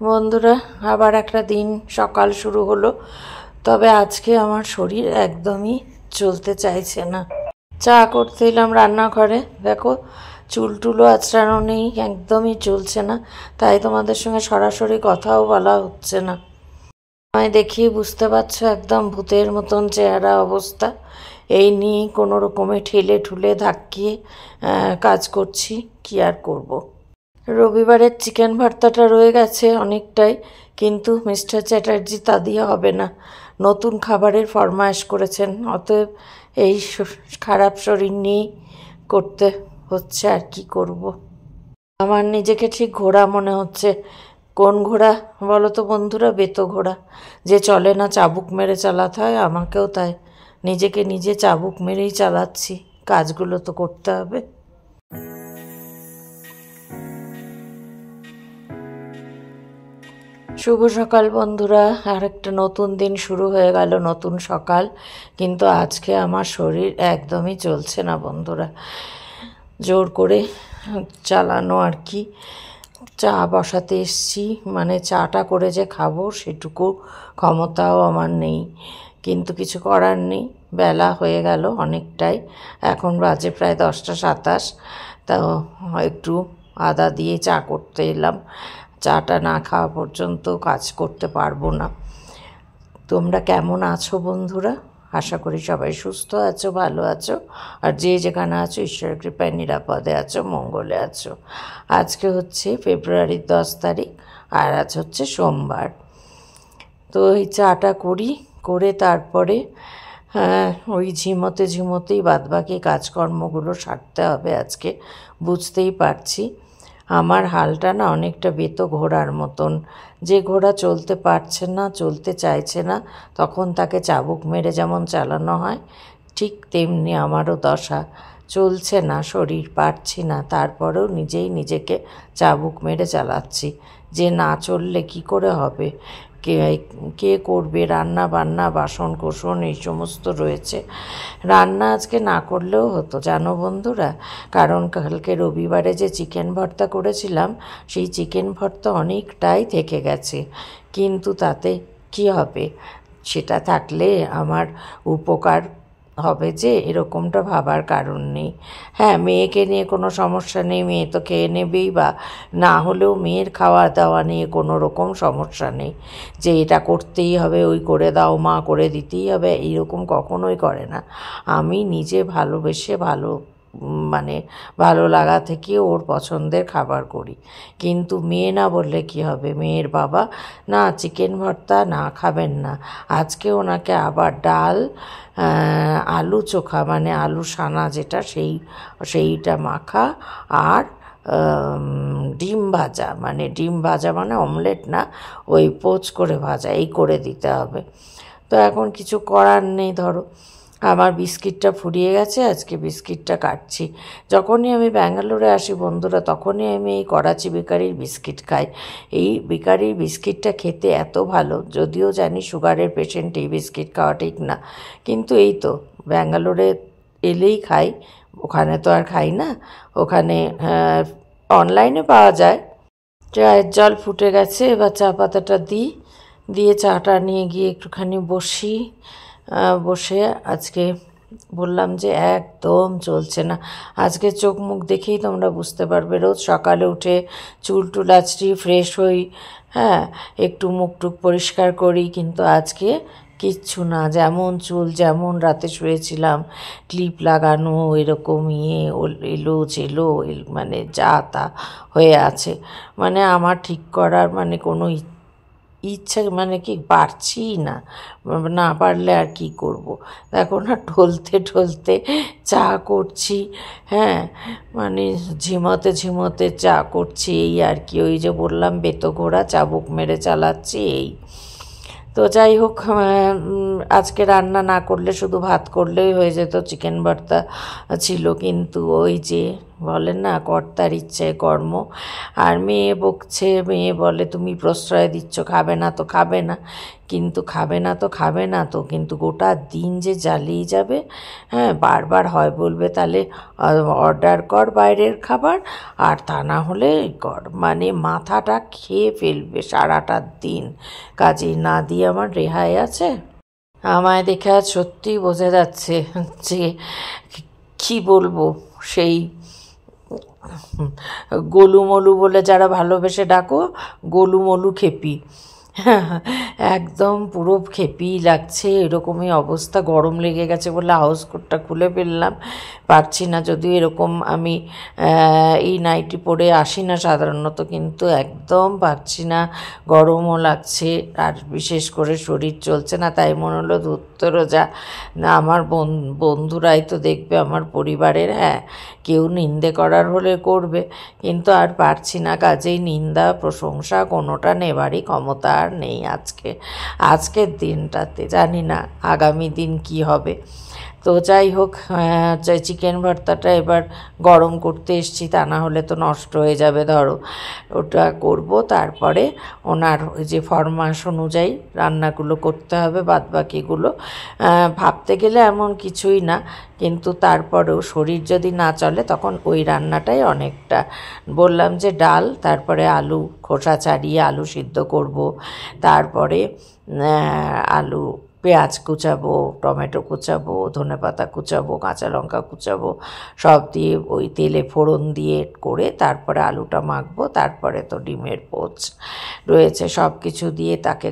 বন্ধুরা, আবার একটা দিন সকাল শুরু হলো। তবে আজকে আমার শরীর একদমই চলতে চাইছে না। চা করতে এলাম রান্নাঘরে, দেখো চুল টুলও আঁচড়ানো নেই, একদমই চলছে না। তাই তোমাদের সঙ্গে সরাসরি কথাও বলা হচ্ছে না। আমায় দেখিয়ে বুঝতে পারছো, একদম ভূতের মতন চেহারা অবস্থা। এই নিয়ে কোনো রকমে ঠেলে ঠুলে ধাক্কিয়ে কাজ করছি, কি আর করব। রবিবারের চিকেন ভর্তাটা রয়ে গেছে অনেকটাই, কিন্তু মিস্টার চ্যাটার্জি তা দিয়ে হবে না, নতুন খাবারের ফরমায়েশ করেছেন। অতএব এই খারাপ শরীর নিয়েই করতে হচ্ছে, আর কি করব। আমার নিজেকে ঠিক ঘোড়া মনে হচ্ছে। কোন ঘোড়া বলো তো বন্ধুরা? বেতো ঘোড়া, যে চলে না, চাবুক মেরে চালাতে হয়। আমাকেও তাই, নিজেকে নিজে চাবুক মেরেই চালাচ্ছি, কাজগুলো তো করতে হবে। শুভ সকাল বন্ধুরা, আর একটা নতুন দিন শুরু হয়ে গেল, নতুন সকাল। কিন্তু আজকে আমার শরীর একদমই চলছে না বন্ধুরা, জোর করে চালানো আর কি। চা বসাতে এসছি, মানে চাটা করে যে খাবো সেটুকু ক্ষমতাও আমার নেই, কিন্তু কিছু করার নেই। বেলা হয়ে গেল অনেকটাই, এখন বাজে প্রায় 10টা 27। তাও একটু আদা দিয়ে চা করতে এলাম। চাটা না খাওয়া পর্যন্ত কাজ করতে পারবো না। তোমরা কেমন আছো বন্ধুরা? আশা করি সবাই সুস্থ আছো, ভালো আছো, আর যে যেখানে আছো ঈশ্বরের কৃপায় নিরাপদে আছো, মঙ্গলে আছো। আজকে হচ্ছে ফেব্রুয়ারির 10 তারিখ, আর আজ হচ্ছে সোমবার। তো এই চাটা করি, করে তারপরে ওই ঝিমোতে ঝিমোতেই বাদবাকি কাজকর্মগুলো সারতে হবে আজকে। বুঝতেই পারছি আমার হালটা না অনেকটা বেতো ঘোড়ার মতন। যে ঘোড়া চলতে পারছে না, চলতে চাইছে না, তখন তাকে চাবুক মেরে যেমন চালানো হয়, ঠিক তেমনি আমারও দশা। চলছে না শরীর, পারছি না, তারপরেও নিজেই নিজেকে চাবুক মেরে চালাচ্ছি। যে না চললে কি করে হবে? কে কে করবে? রান্না বান্না, বাসন কোসন এই সমস্ত রয়েছে। রান্না আজকে না করলেও হতো জানো বন্ধুরা, কারণ কালকে রবিবারে যে চিকেন ভর্তা করেছিলাম, সেই চিকেন ভর্তা অনেকটাই থেকে গেছে। কিন্তু তাতে কি হবে? সেটা থাকলে আমার উপকার হবে, যে এরকমটা ভাবার কারণ নেই। হ্যাঁ, মেয়েকে নিয়ে কোনো সমস্যা নেই, মেয়ে তো খেয়ে নেবেই, বা না হলেও মেয়ের খাওয়া দাওয়া নিয়ে কোনো রকম সমস্যা নেই, যে এটা করতেই হবে, ওই করে দাও মা, করে দিতেই হবে, এইরকম কখনোই করে না। আমি নিজে ভালোবেসে মানে ভালো লাগা থেকে ওর পছন্দের খাবার করি। কিন্তু মেয়ে না বললে কি হবে? মেয়ের বাবা না চিকেন ভর্তা না খাবেন না। আজকে ওনাকে আবার ডাল, আলু চোখা মানে আলু সানা যেটা, সেইটা মাখা, আর ডিম ভাজা, মানে ডিম ভাজা মানে অমলেট না, ওই পোচ করে ভাজা, এই করে দিতে হবে। তো এখন কিছু করার নেই। ধরো আমার বিস্কিটটা ফুরিয়ে গেছে, আজকে বিস্কিটটা কাটছি। যখনই আমি ব্যাঙ্গালোরে আসি বন্ধুরা, তখনই আমি এই করাচি বেকারির বিস্কিট খাই। এই বেকারির বিস্কিটটা খেতে এত ভালো, যদিও জানি সুগারের পেশেন্ট এই বিস্কিট খাওয়া ঠিক না, কিন্তু এই তো ব্যাঙ্গালোরে এলেই খাই, ওখানে তো আর খাই না। ওখানে অনলাইনে পাওয়া যায়। চায়ের জল ফুটে গেছে, এবার চা পাতাটা দিয়ে চাটা নিয়ে গিয়ে একটুখানি বসে আজকে বললাম যে একদম চলছে না। আজকে চোখ মুখ দেখেই তোমরা বুঝতে পারবে। রোজ সকালে উঠে চুল টুল আঁচড়ি ফ্রেশ হই, হ্যাঁ, একটু মুখ টুক পরিষ্কার করি, কিন্তু আজকে কিচ্ছু না। যেমন চুল, যেমন রাতে শুয়েছিলাম, ক্লিপ লাগানো, এরকম এলো চেলো, মানে যা তা হয়ে আছে। মানে আমার ঠিক করার মানে কোনো ইচ্ছা, মানে কি পারছি না। না পারলে আর কি করব। দেখো না, ঢলতে ঢলতে চা করছি, হ্যাঁ, মানে ঝিমোতে ঝিমোতে চা করছি, এই আর কি। ওই যে বললাম বেতো ঘোড়া, চাবুক মেরে চালাচ্ছি, এই। তো যাই হোক, আজকে রান্না না করলে, শুধু ভাত করলেই হয়ে যেত, চিকেন ভর্তা ছিল, কিন্তু ওই যে বলেন না কর্তার ইচ্ছে কর্ম। আর মেয়ে বকছে, মেয়ে বলে তুমি প্রশ্রয় দিচ্ছ, খাবে না তো খাবে না, কিন্তু খাবে না তো খাবে না তো, কিন্তু গোটা দিন যে জ্বালিয়ে যাবে। হ্যাঁ, বারবার হয় বলবে তাহলে অর্ডার কর বাইরের খাবার, আর তা না হলে কর, মানে মাথাটা খেয়ে ফেলবে সারাটা দিন। কাজেই না দিয়ে আমার রেহাই আছে? আমায় দেখে আজ সত্যিই বোঝা যাচ্ছে যে কী বলবো, সেই গোলুমলু বলে যারা ভালোবেসে ডাকো, গোলুমলু খেপি। একদম পুরো খেপি লাগছে, এরকমই অবস্থা। গরম লেগে গেছে বলে হাউস কোটটা খুলে ফেললাম, পারছি না। যদিও এরকম আমি এই নাইটি পরে আসি না সাধারণত, কিন্তু একদম পারছি না, গরমও লাগছে, আর বিশেষ করে শরীর চলছে না। তাই মনে হলো ধুত্তরও যা না, আমার বন্ধুরাই তো দেখবে, আমার পরিবারের, হ্যাঁ কেউ নিন্দে করার হলে করবে, কিন্তু আর পারছি না। কাজেই নিন্দা প্রশংসা কোনোটা নেবারই ক্ষমতা আর নেই আজকের দিনটাতে। জানি না আগামী দিন কি হবে। তো যাই হোক, চিকেন ভর্তাটা এবার গরম করতে এসছি, তা না হলে তো নষ্ট হয়ে যাবে। ধরো ওটা করব, তারপরে ওনার ওই যে ফরমাস অনুযায়ী রান্নাগুলো করতে হবে, বাদবাকিগুলো ভাবতে গেলে এমন কিছুই না, কিন্তু তারপরেও শরীর যদি না চলে তখন ওই রান্নাটাই অনেকটা। বললাম যে ডাল, তারপরে আলু খোসা ছাড়িয়ে আলু সিদ্ধ করব, তারপরে আলু পেঁয়াজ কুচাবো, টমেটো কুচাবো, ধনেপাতা কুচাবো, কাঁচা লঙ্কা কুচাবো, সব দিয়ে ওই তেলে ফোড়ন দিয়ে করে তারপরে আলুটা মাখবো। তারপরে তো ডিমের পোচ রয়েছে, সব কিছু দিয়ে তাকে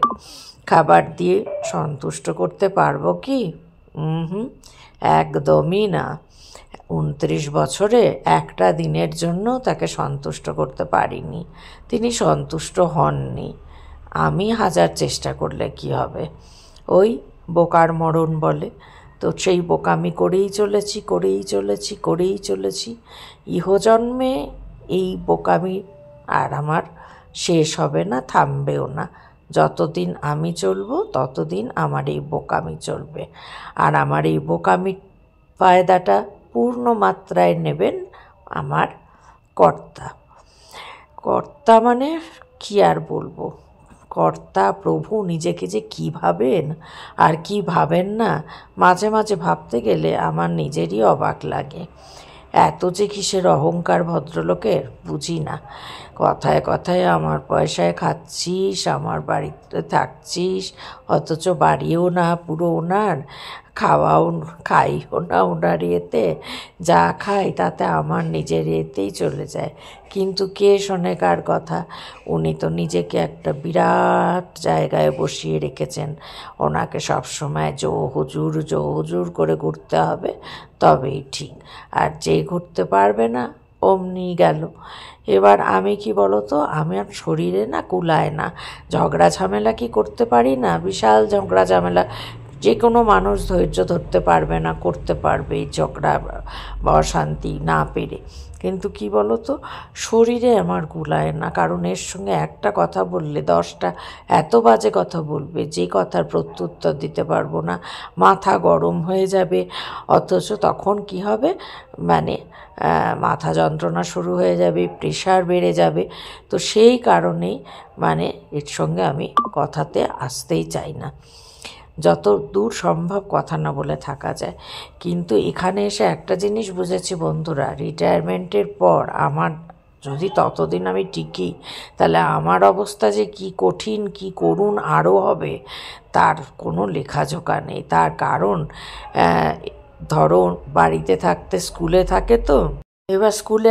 খাবার দিয়ে সন্তুষ্ট করতে পারবো কি? একদমই না। 29 বছরে একটা দিনের জন্য তাকে সন্তুষ্ট করতে পারিনি, তিনি সন্তুষ্ট হননি। আমি হাজার চেষ্টা করলে কি হবে? ওই বোকার মরণ বলে, তো সেই বোকামি করেই চলেছি। ইহজন্মে এই বোকামি আর আমার শেষ হবে না, থামবেও না। যতদিন আমি চলবো ততদিন আমার এই বোকামি চলবে, আর আমার এই বোকামির ফায়দাটা পূর্ণ মাত্রায় নেবেন আমার কর্তা মানে কি আর বলবো, কর্তা প্রভু নিজেকে যে কী ভাবেন আর কি ভাবেন না, মাঝে মাঝে ভাবতে গেলে আমার নিজেরই অবাক লাগে। এত যে কিসের অহংকার ভদ্রলোকের বুঝি না। কথায় কথায় আমার পয়সায় খাচ্ছিস, আমার বাড়িতে থাকছিস, অথচ বাড়িও না পুরো ওনার, খাইও না ওনার ইয়েতে, যা খাই তাতে আমার নিজের ইয়েতেই চলে যায়। কিন্তু কে শোনে কার কথা? উনি তো নিজেকে একটা বিরাট জায়গায় বসিয়ে রেখেছেন, ওনাকে সবসময় জো হুজুর করে ঘুরতে হবে, তবেই ঠিক। আর যে ঘুরতে পারবে না অমনি গেল। এবার আমি কি বলো তো, আমার শরীরে না কুলায় না, ঝগড়া ঝামেলা কি করতে পারি না? বিশাল ঝগড়া ঝামেলা যে কোনো মানুষ ধৈর্য ধরতে পারবে না, করতে পারবে ঝগড়া বা অশান্তি না পেরে, কিন্তু কি বলো তো, শরীরে আমার কুলায় না। কারণ এর সঙ্গে একটা কথা বললে 10টা এত বাজে কথা বলবে, যে কথার প্রত্যুত্তর দিতে পারবো না, মাথা গরম হয়ে যাবে। অথচ তখন কি হবে, মানে মাথা যন্ত্রণা শুরু হয়ে যাবে, প্রেশার বেড়ে যাবে। তো সেই কারণেই মানে এর সঙ্গে আমি কথাতে আসতেই চাই না, যত দূর সম্ভব কথা না বলে থাকা যায়। কিন্তু এখানে এসে একটা জিনিস বুঝেছি বন্ধুরা, রিটায়ারমেন্টের পর আমার যদি ততদিন আমি টিকি, তাহলে আমার অবস্থা যে কি কঠিন কি করুণ আরও হবে, তার কোনো লেখাজোখা নেই। তার কারণ ধরো বাড়িতে থাকতে স্কুলে থাকে, তো এবার স্কুলে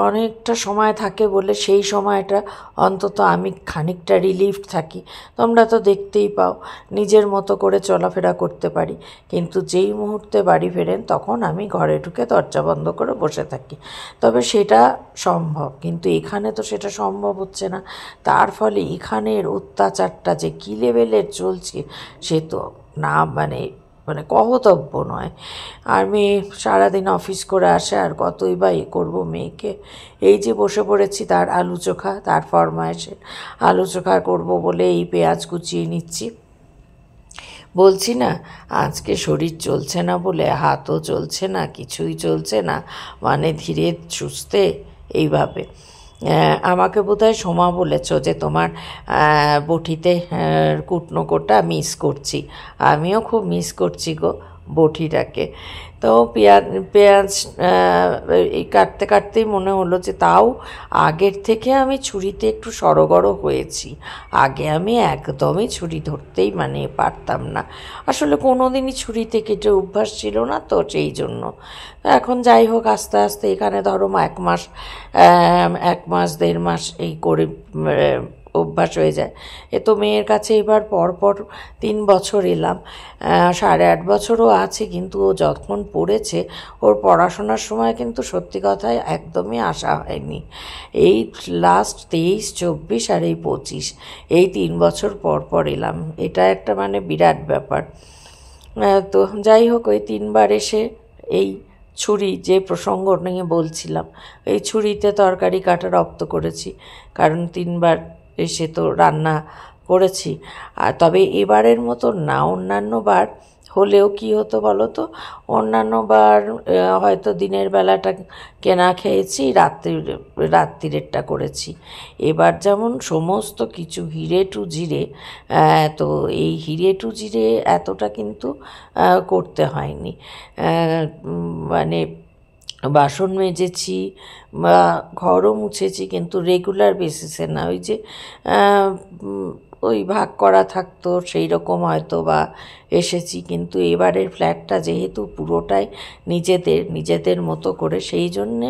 অনেকটা সময় থাকে বলে সেই সময়টা অন্তত আমি খানিকটা রিলিফ থাকি। তোমরা তো দেখতেই পাও, নিজের মতো করে চলাফেরা করতে পারি। কিন্তু যেই মুহূর্তে বাড়ি ফেরেন তখন আমি ঘরে ঢুকে দরজা বন্ধ করে বসে থাকি। তবে সেটা সম্ভব, কিন্তু এখানে তো সেটা সম্ভব হচ্ছে না। তার ফলে এখানের অত্যাচারটা যে কী লেভেলের চলছে সে তো না মানে কহতব্য নয়। আর মেয়ে সারাদিন অফিস করে আসে, আর কতই বা করবো মেয়েকে। এই যে বসে পড়েছি তার আলু চোখা, তার ফরমায়েশে আলু চোখা করবো বলে এই পেঁয়াজ কুচিয়ে নিচ্ছি। বলছি না, আজকে শরীর চলছে না বলে হাতও চলছে না, কিছুই চলছে না, মানে ধীরে সুস্থে এইভাবে। আমাকে বোধহয় সোমা বলেছ যে তোমার বটিতে কুটনোকোটা মিস করছি। আমিও খুব মিস করছি গো বটিটাকে। তো পেঁয়াজ পেঁয়াজ এই কাটতে কাটতেই মনে হলো যে তাও আগের থেকে আমি ছুরিতে একটু সড়গড় হয়েছি। আগে আমি একদমই ছুরি ধরতেই মানে পারতাম না, আসলে কোনো দিনই ছুরিতে কেটে অভ্যাস ছিল না তো সেই জন্য। এখন যাই হোক, আস্তে আস্তে এখানে ধরো 1 মাস 1 মাস 1.5 মাস এই করে অভ্যাস হয়ে যায়। এ তো মেয়ের কাছে এবার পরপর 3 বছর এলাম, 8.5 বছরও আছে, কিন্তু ও যখন পড়েছে ওর পড়াশোনার সময় কিন্তু সত্যি কথায় একদমই আসা হয়নি। এই লাস্ট 23, 24 আর এই 25, এই 3 বছর পর পর এলাম। এটা একটা মানে বিরাট ব্যাপার। তো যাই হোক, ওই 3বার এসে এই ছুরি যে প্রসঙ্গ নিয়ে বলছিলাম, এই ছুরিতে তরকারি কাটা রপ্ত করেছি, কারণ 3বার এসে তো রান্না করেছি। আর তবে এবারের মতো না, অন্যান্য বার হলেও কি হতো বলো তো, অন্যান্য বার হয়তো দিনের বেলাটা কেনা খেয়েছি, রাত্রিরেরটা করেছি। এবার যেমন সমস্ত কিছু হিরে টু জিরে, তো এই হিরে টু জিরে এতটা কিন্তু করতে হয়নি। মানে বাসন মেজেছি বা ঘরও মুছেছি, কিন্তু রেগুলার বেসিসে না। ওই যে ওই ভাগ করা থাকতো সেই রকম হয়তো বা এসেছি, কিন্তু এবারের ফ্ল্যাটটা যেহেতু পুরোটাই নিজেদের মতো করে, সেই জন্যে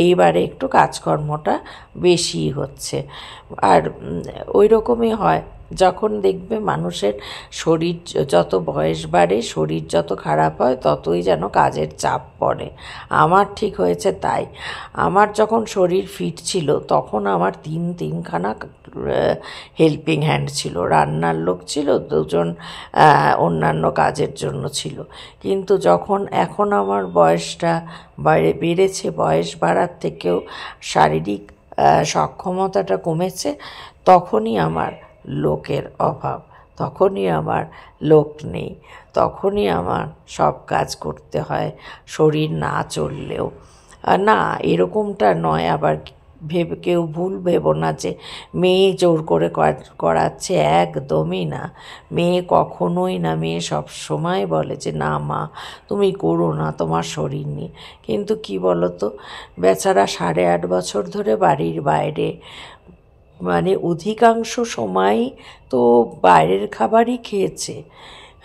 এইবারে একটু কাজকর্মটা বেশি হচ্ছে। আর ওই রকমই হয় যখন দেখবে মানুষের শরীর যত বয়স বাড়ে, শরীর যত খারাপ হয়, ততই যেন কাজের চাপ পড়ে। আমার ঠিক হয়েছে তাই। আমার যখন শরীর ফিট ছিল তখন আমার তিনখানা হেল্পিং হ্যান্ড ছিল, রান্নার লোক ছিল, 2জন অন্যান্য কাজের জন্য ছিল। কিন্তু যখন এখন আমার বয়সটা বেড়েছে, বয়স বাড়ার থেকেও শারীরিক সক্ষমতাটা কমেছে, তখনই আমার লোকের অভাব, তখনই আমার লোক নেই, তখনই আমার সব কাজ করতে হয় শরীর না চললেও। না, এরকমটা নয়, আবার কেউ ভুল ভেবো না যে মেয়ে জোর করে করাচ্ছে, একদমই না। মেয়ে কখনোই না, মেয়ে সব সময় বলে যে না মা তুমি করো না, তোমার শরীর নেই। কিন্তু কি বলো তো, বেচারা 8.5 বছর ধরে বাড়ির বাইরে, মানে অধিকাংশ সময় তো বাইরের খাবারই খেয়েছে।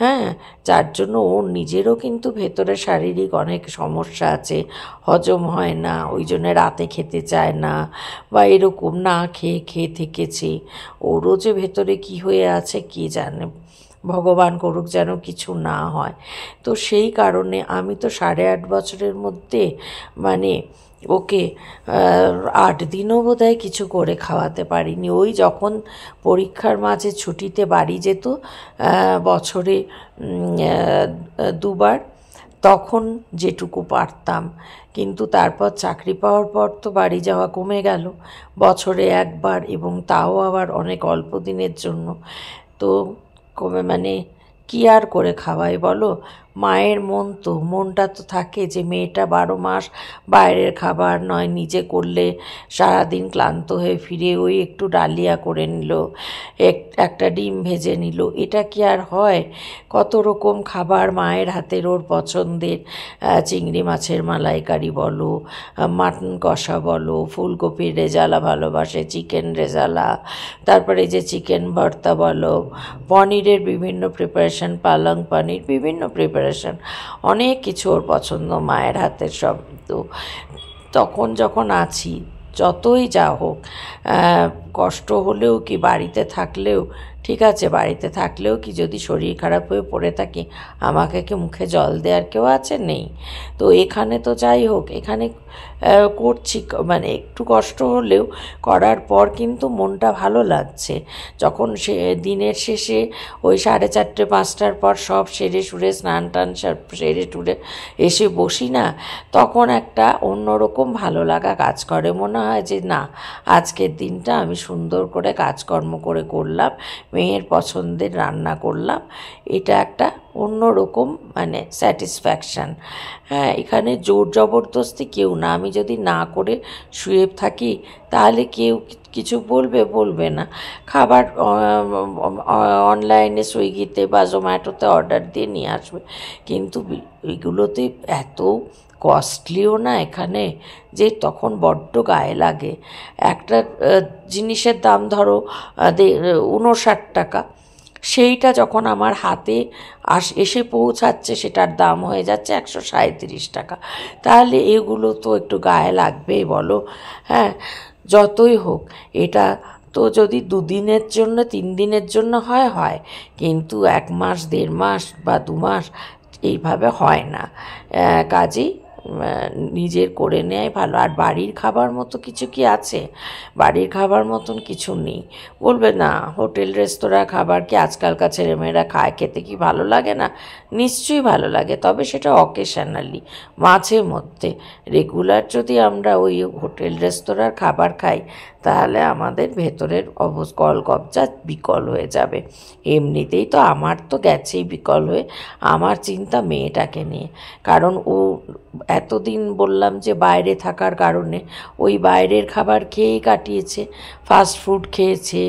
হ্যাঁ, যার জন্য ওর নিজেরও কিন্তু ভেতরে শারীরিক অনেক সমস্যা আছে, হজম হয় না, ওই জন্য রাতে খেতে চায় না, বা এরকম না খেয়ে খেয়ে থেকেছে। ওরও যে ভেতরে কি হয়ে আছে কে জানে, ভগবান করুক যেন কিছু না হয়। তো সেই কারণে আমি তো 8.5 বছরের মধ্যে মানে ওকে 8 দিনও বোধহয় কিছু করে খাওয়াতে পারিনি। ওই যখন পরীক্ষার মাঝে ছুটিতে বাড়ি যেত বছরে 2বার, তখন যেটুকু পারতাম। কিন্তু তারপর চাকরি পাওয়ার পর তো বাড়ি যাওয়া কমে গেল, বছরে 1বার, এবং তাও আবার অনেক অল্প দিনের জন্য। তো কমে মানে কী আর করে খাওয়াই বলো। মায়ের মনটা তো থাকে যে মেয়েটা 12 মাস বাইরের খাবার নয়, নিজে করলে সারাদিন ক্লান্ত হয়ে ফিরে ওই একটু ডালিয়া করে নিল, একটা ডিম ভেজে নিল, এটা কি আর হয়? কত রকম খাবার মায়ের হাতের ওর পছন্দের, চিংড়ি মাছের মালাইকারি বলো, মাটন কষা বলো, ফুলকপির রেজালা ভালোবাসে, চিকেন রেজালা, তারপরে যে চিকেন ভর্তা বলো, পনিরের বিভিন্ন প্রিপারেশন, পালং পনির, বিভিন্ন প্রিপারেশন, অনেক কিছু ওর পছন্দ মায়ের হাতের সব। তো তখন যখন আছি, যতই যা হোক, কষ্ট হলেও কি বাড়িতে থাকলেও, ঠিক আছে বাড়িতে থাকলেও কি যদি শরীর খারাপ হয়ে পড়ে থাকি, আমাকে কি মুখে জল দেওয়ার কেউ আছে? নেই। তো এখানে তো যাই হোক, এখানে করছি, মানে একটু কষ্ট হলেও করার পর কিন্তু মনটা ভালো লাগছে। যখন সে দিনের শেষে ওই 4:30 5টার পর সব সেরে সুরে স্নান টান সেরে টুরে এসে বসি না, তখন একটা অন্যরকম ভালো লাগা কাজ করে। মনে হয় যে না, আজকের দিনটা আমি সুন্দর করে কাজকর্ম করে করলাম, মেয়ের পছন্দের রান্না করলাম, এটা একটা অন্যরকম মানে স্যাটিসফ্যাকশান। হ্যাঁ, এখানে জোর জবরদস্তি কেউ না। আমি যদি না করে শুয়ে থাকি তাহলে কেউ কিছু বলবে না। খাবার অনলাইনে সুইগিতে বা জোম্যাটোতে অর্ডার দিয়ে নিয়ে আসবে, কিন্তু এগুলোতে এত কস্টলিও না এখানে, যে তখন বড্ড গায়ে লাগে। একটা জিনিসের দাম ধরো 59 টাকা, সেইটা যখন আমার হাতে এসে পৌঁছাচ্ছে সেটার দাম হয়ে যাচ্ছে 137 টাকা। তাহলে এগুলো তো একটু গায়ে লাগবেই বলো। হ্যাঁ, যতই হোক এটা তো যদি 2 দিনের জন্য 3 দিনের জন্য হয়, কিন্তু 1 মাস 1.5 মাস বা 2 মাস এইভাবে হয় না। কাজেই নিজের করে নেয় ভালো। আর বাড়ির খাবার মতো কিছু কি আছে? বাড়ির খাবার মতন কিছু নেই। বলবে না হোটেল রেস্তোরাঁ খাবার কি আজকালকার ছেলেমেয়েরা খায়, খেতে কি ভালো লাগে না? নিশ্চয়ই ভালো লাগে, তবে সেটা অকেশনালি, মাঝে মধ্যে। রেগুলার যদি আমরা ওই হোটেল রেস্তোরাঁর খাবার খাই তাহলে আমাদের ভেতরের কলকবজা বিকল হয়ে যাবে। এমনিতেই তো আমার তো গেছেই বিকল হয়ে। আমার চিন্তা মেয়েটাকে নিয়ে, কারণ ও এতদিন বললাম যে বাইরে থাকার কারণে ওই বাইরের খাবার খেয়েই কাটিয়েছে, ফাস্ট ফুড খেয়েছে,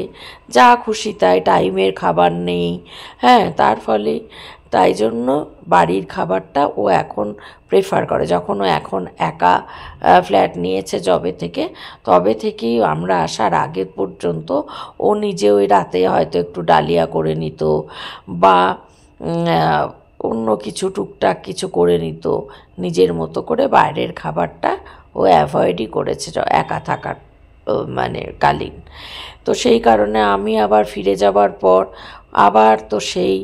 যা খুশি তাই, টাইমের খাবার নেই। হ্যাঁ, তার ফলে তাই জন্য বাড়ির খাবারটা ও এখন প্রেফার করে। যখন ও এখন একা ফ্ল্যাট নিয়েছে তবে থেকেই আমরা আসার আগে পর্যন্ত ও নিজে ওই রাতে হয়তো একটু ডালিয়া করে নিত বা অন্য কিছু টুকটাক কিছু করে নিত, নিজের মতো করে। বাইরের খাবারটা ও অ্যাভয়েডই করেছে একা থাকার মানে কালীন। তো সেই কারণে আমি আবার ফিরে যাবার পর আবার তো সেই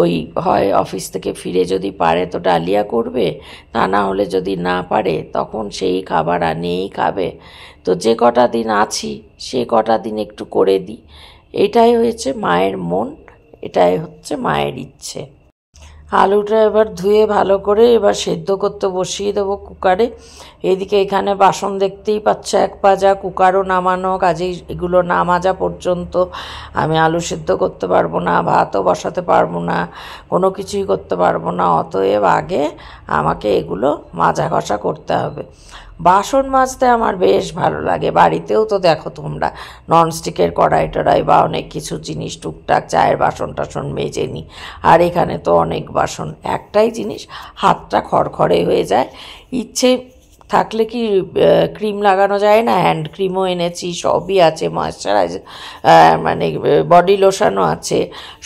ওই হয় অফিস থেকে ফিরে যদি পারে তো ডালিয়া করবে, তা না হলে যদি না পারে তখন সেই খাবার আনিয়েই খাবে। তো যে কটা দিন আছি সে কটা দিন একটু করে দিই। এটাই হয়েছে মায়ের মন, এটাই হচ্ছে মায়ের ইচ্ছে। আলুটা এবার ধুয়ে ভালো করে এবার সেদ্ধ করতে বসিয়ে দেবো কুকারে। এদিকে এখানে বাসন দেখতেই পাচ্ছ এক পাজা, কুকারও নামানো, কাজেই এগুলো না মাজা পর্যন্ত আমি আলু সেদ্ধ করতে পারবো না, ভাতও বসাতে পারবো না, কোনো কিছুই করতে পারবো না। অতএব আগে আমাকে এগুলো মাজা ঘষা করতে হবে। বাসন মাজতে আমার বেশ ভালো লাগে। বাড়িতেও তো দেখো তোমরা ননস্টিকের কড়াই টড়াই বা অনেক কিছু জিনিস টুকটাক চায়ের বাসন টাসন মেজে নিই। আর এখানে তো অনেক বাসন, একটাই জিনিস হাতটা খড়খড়ে হয়ে যায়। ইচ্ছে থাকলে কি ক্রিম লাগানো যায় না? হ্যান্ড ক্রিমও এনেছি, সবই আছে, ময়েশ্চারাইজার মানে বডি লোশনও আছে,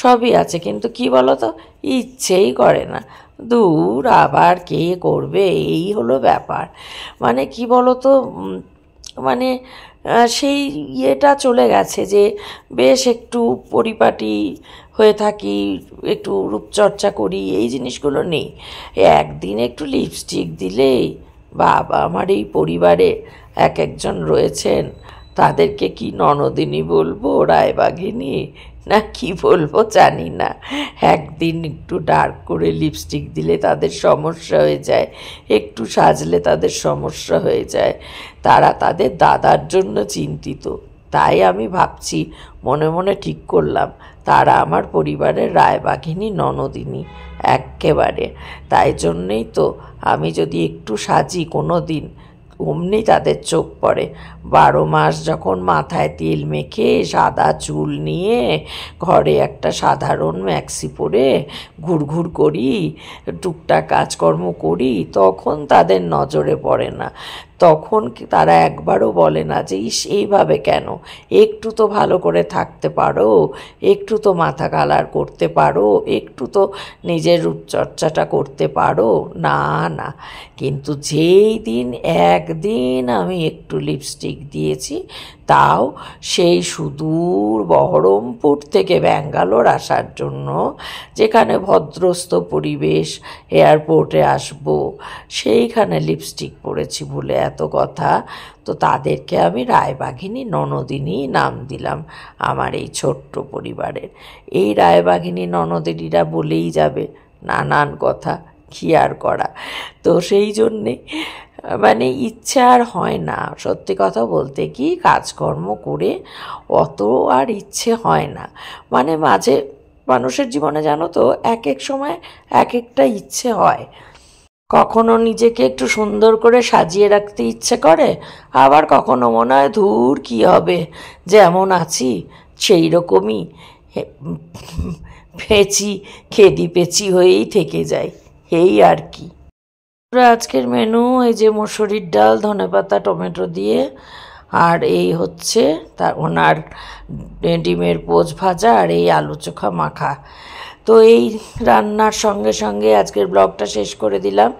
সবই আছে, কিন্তু কি বলো তো, ইচ্ছেই করে না। দূর, আবার কে করবে, এই হলো ব্যাপার। মানে কি বলো তো, মানে সেই ইয়েটা চলে গেছে যে বেশ একটু পরিপাটি হয়ে থাকি, একটু রূপচর্চা করি, এই জিনিসগুলো নেই। একদিন একটু লিপস্টিক দিলেই বাবা, আমার এই পরিবারে একজন রয়েছেন, তাদেরকে কি ননদিনী বলবো, রায়বাঘিনী না কি বলবো জানি না। একদিন একটু ডার্ক করে লিপস্টিক দিলে তাদের সমস্যা হয়ে যায়, একটু সাজলে তাদের সমস্যা হয়ে যায়। তারা তাদের দাদার জন্য চিন্তিত। তাই আমি ভাবছি, মনে মনে ঠিক করলাম, তারা আমার পরিবারের রায়বাঘিনী ননদিনী এক্কেবারে। তাই জন্যেই তো আমি যদি একটু সাজি কোনো দিন, অমনি তাদের চোখ পড়ে। 12 মাস যখন মাথায় তেল মেখে সাদা চুল নিয়ে ঘরে একটা সাধারণ ম্যাক্সি পরে ঘুরঘুর করি, টুকটাক কাজকর্ম করি, তখন তাদের নজরে পড়ে না। তখন তারা একবারও বলে না যে ইস এইভাবে কেন, একটু তো ভালো করে থাকতে পারো, একটু তো মাথা কালার করতে পারো, একটু তো নিজের রূপচর্চাটা করতে পারো। না না, কিন্তু যেই দিন একদিন আমি একটু লিপস্টিক দিয়েছি, তাও সেই সুদূর বহরমপুর থেকে ব্যাঙ্গালোর আসার জন্য, যেখানে ভদ্রস্থ পরিবেশ, এয়ারপোর্টে আসবো, সেইখানে লিপস্টিক পরেছি বলে এত কথা। তো তাদেরকে আমি রায়বাঘিনী ননদিনী নাম দিলাম আমার এই ছোট্ট পরিবারের। এই রায়বাঘিনী ননদিনীরা বলেই যাবে নানান কথা, কি আর করা। তো সেই জন্যে মানে ইচ্ছে আর হয় না, সত্যি কথা বলতে কি কাজকর্ম করে অত আর ইচ্ছে হয় না। মানে মাঝে মানুষের জীবনে জানো তো এক এক সময় এক একটা ইচ্ছে হয়। কখনো নিজেকে একটু সুন্দর করে সাজিয়ে রাখতে ইচ্ছে করে, আবার কখনো মনে হয় ধুর কী হবে, যেমন আছি সেই রকমই পেঁচি খেদি পেঁচি হয়েই থেকে যায়, এই আর কি। আজকের মেনু এই যে মসুরির ডাল, ধনেপাতা, টমেটো দিয়ে, আর এই হচ্ছে ওনার ডিমের পোচ ভাজা, আর এই আলু চোখা মাখা। তো এই রান্নার সঙ্গে সঙ্গে আজকের ব্লগটা শেষ করে দিলাম।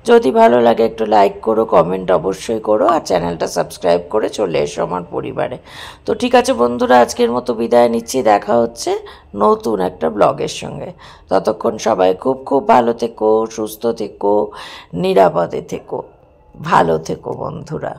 যদি ভালো লাগে একটু লাইক করো, কমেন্ট অবশ্যই করো, আর চ্যানেলটা সাবস্ক্রাইব করে চলে এসো আমার পরিবারে। তো ঠিক আছে বন্ধুরা, আজকের মতো বিদায় নিচ্ছি, দেখা হচ্ছে নতুন একটা ব্লগের সঙ্গে। ততক্ষণ সবাই খুব খুব ভালো থেকো, সুস্থ থেকো, নিরাপদে থেকো, ভালো থেকো বন্ধুরা।